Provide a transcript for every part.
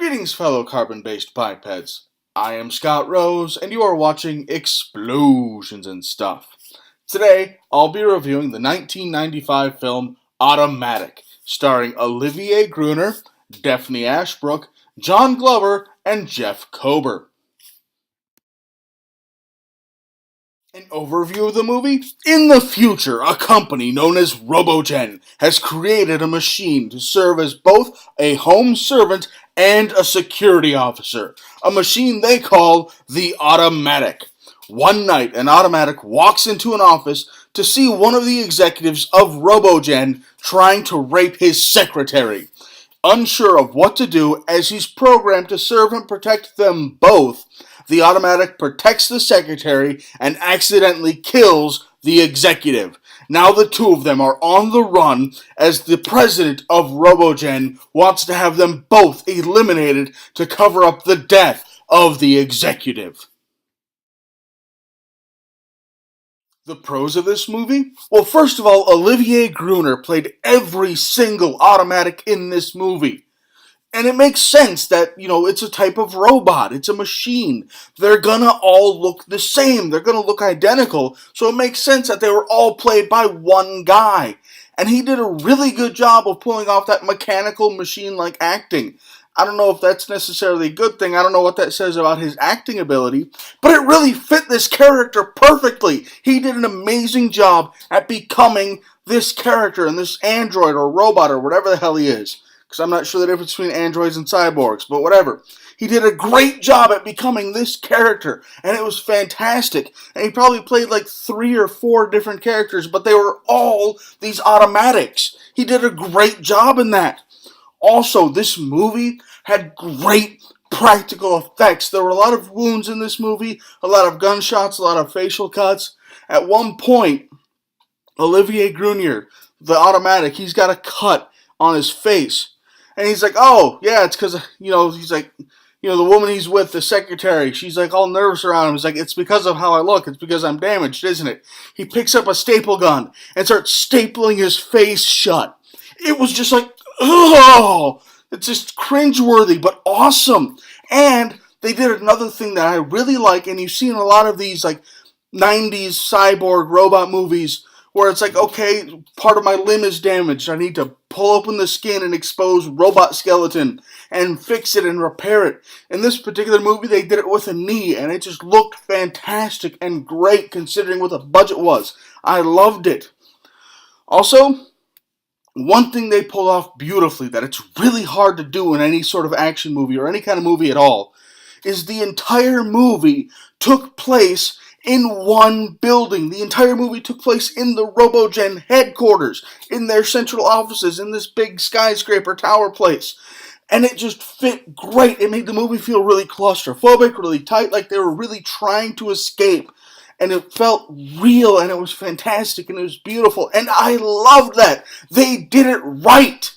Greetings, fellow carbon-based bipeds. I am Scott Rose, and you are watching Explosions and Stuff. Today, I'll be reviewing the 1995 film Automatic, starring Olivier Gruner, Daphne Ashbrook, John Glover, and Jeff Kober. An overview of the movie? In the future, a company known as Robogen has created a machine to serve as both a home servant and a security officer. A machine they call the Automatic. One night, an Automatic walks into an office to see one of the executives of Robogen trying to rape his secretary. Unsure of what to do as he's programmed to serve and protect them both, the Automatic protects the secretary and accidentally kills the executive. Now the two of them are on the run as the president of Robogen wants to have them both eliminated to cover up the death of the executive. The pros of this movie? Well, first of all, Olivier Gruner played every single Automatic in this movie. And it makes sense that, it's a type of robot. It's a machine. They're gonna all look the same. They're gonna look identical. So it makes sense that they were all played by one guy. And he did a really good job of pulling off that mechanical machine-like acting. I don't know if that's necessarily a good thing. I don't know what that says about his acting ability. But it really fit this character perfectly. He did an amazing job at becoming this character and this android or robot or whatever the hell he is. Because I'm not sure the difference between androids and cyborgs, but whatever. He did a great job at becoming this character, and it was fantastic. And he probably played like 3 or 4 different characters, but they were all these Automatics. He did a great job in that. Also, this movie had great practical effects. There were a lot of wounds in this movie, a lot of gunshots, a lot of facial cuts. At one point, Olivier Gruner, the Automatic, he's got a cut on his face. And he's like, oh, yeah, it's because, he's like, the woman he's with, the secretary, she's like all nervous around him. He's like, it's because of how I look. It's because I'm damaged, isn't it? He picks up a staple gun and starts stapling his face shut. It was just like, oh, it's just cringeworthy, but awesome. And they did another thing that I really like, and you've seen a lot of these, like, 90s cyborg robot movies where it's like, okay, part of my limb is damaged. I need to pull open the skin and expose robot skeleton and fix it and repair it. In this particular movie, they did it with a knee, and it just looked fantastic and great considering what the budget was. I loved it. Also, one thing they pulled off beautifully that it's really hard to do in any sort of action movie or any kind of movie at all is the entire movie took place in one building. The entire movie took place in the Robogen headquarters, in their central offices, in this big skyscraper tower place. And it just fit great. It made the movie feel really claustrophobic, really tight, like they were really trying to escape. And it felt real, and it was fantastic, and it was beautiful. And I loved that. They did it right.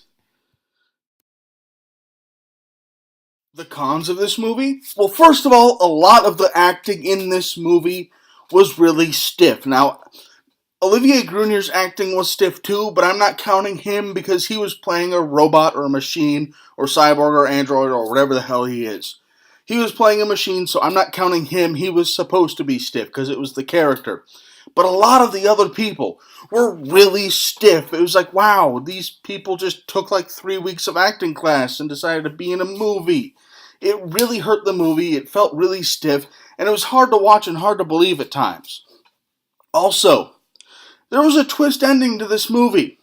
The cons of this movie? Well, first of all, a lot of the acting in this movie was really stiff. Now, Olivier Gruner's acting was stiff too, but I'm not counting him because he was playing a robot or a machine or cyborg or android or whatever the hell he is. He was playing a machine, so I'm not counting him. He was supposed to be stiff because it was the character. But a lot of the other people were really stiff. It was like, wow, these people just took like 3 weeks of acting class and decided to be in a movie. It really hurt the movie. It felt really stiff, and it was hard to watch and hard to believe at times. Also, there was a twist ending to this movie,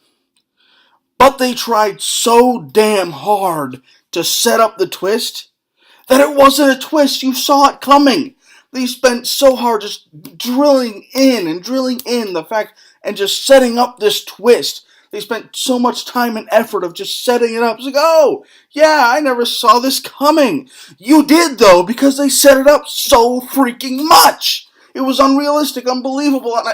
but they tried so damn hard to set up the twist that it wasn't a twist. You saw it coming. They spent so hard just drilling in the fact and just setting up this twist. They spent so much time and effort of just setting it up. It's like, oh, yeah, I never saw this coming. You did, though, because they set it up so freaking much. It was unrealistic, unbelievable. And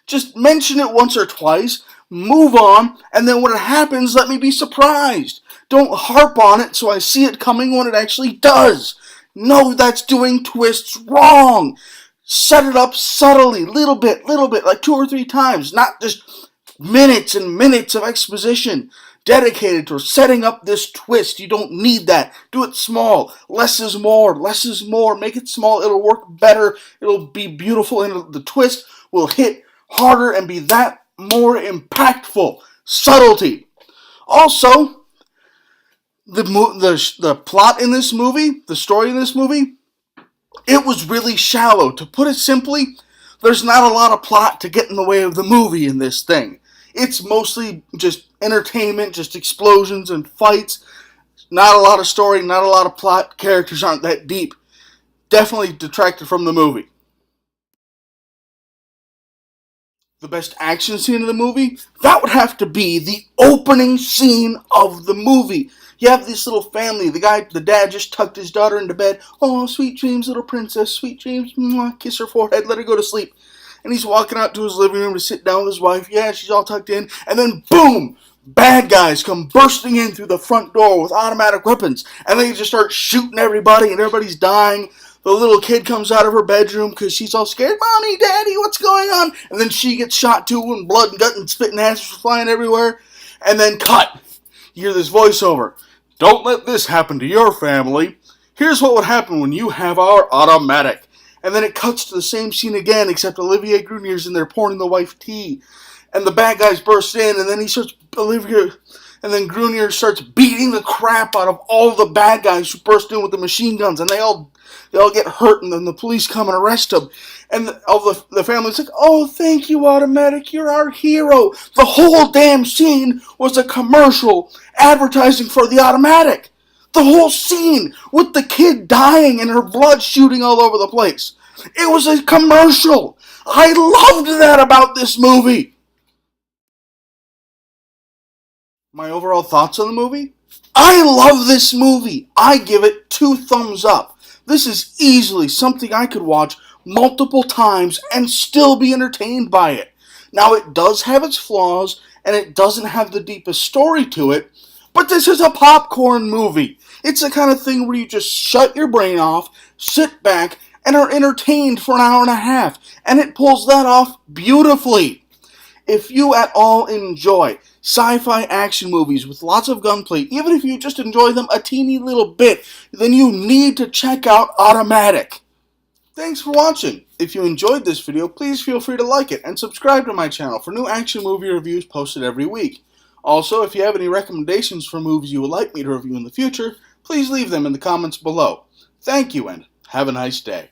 just mention it once or twice, move on, and then when it happens, let me be surprised. Don't harp on it so I see it coming when it actually does. No, that's doing twists wrong. Set it up subtly, little bit, like 2 or 3 times, not just minutes and minutes of exposition. dedicated to setting up this twist. You don't need that. Do it small. Less is more. Less is more. Make it small. It'll work better. It'll be beautiful, and the twist will hit harder and be that more impactful. Subtlety. Also, the plot in this movie, the story in this movie, it was really shallow. To put it simply, there's not a lot of plot to get in the way of the movie in this thing. It's mostly just entertainment, just explosions and fights. Not a lot of story, not a lot of plot. Characters aren't that deep. Definitely detracted from the movie. The best action scene in the movie? That would have to be the opening scene of the movie. You have this little family. The dad just tucked his daughter into bed. Oh, sweet dreams, little princess. Sweet dreams. Mwah, kiss her forehead. Let her go to sleep. And he's walking out to his living room to sit down with his wife. Yeah, she's all tucked in. And then, boom! Bad guys come bursting in through the front door with automatic weapons. And they just start shooting everybody, and everybody's dying. The little kid comes out of her bedroom because she's all scared. Mommy, Daddy, what's going on? And then she gets shot too, and blood and gut and spit and ashes flying everywhere. And then cut. You hear this voiceover. Don't let this happen to your family. Here's what would happen when you have our automatic. And then it cuts to the same scene again, except Olivier Grunier's in there pouring the wife tea. And the bad guys burst in, and then Grunier starts beating the crap out of all the bad guys who burst in with the machine guns, and they all get hurt, and then the police come and arrest them. And the family's like, oh, thank you, Automatic, you're our hero. The whole damn scene was a commercial advertising for the Automatic. The whole scene with the kid dying and her blood shooting all over the place. It was a commercial. I loved that about this movie. My overall thoughts on the movie? I love this movie. I give it 2 thumbs up. This is easily something I could watch multiple times and still be entertained by it. Now, it does have its flaws, and it doesn't have the deepest story to it, but this is a popcorn movie. It's the kind of thing where you just shut your brain off, sit back, and are entertained for an hour and a half, and it pulls that off beautifully. If you at all enjoy sci-fi action movies with lots of gunplay, even if you just enjoy them a teeny little bit, then you need to check out Automatic. Thanks for watching. If you enjoyed this video, please feel free to like it and subscribe to my channel for new action movie reviews posted every week. Also, if you have any recommendations for movies you would like me to review in the future, please leave them in the comments below. Thank you and have a nice day.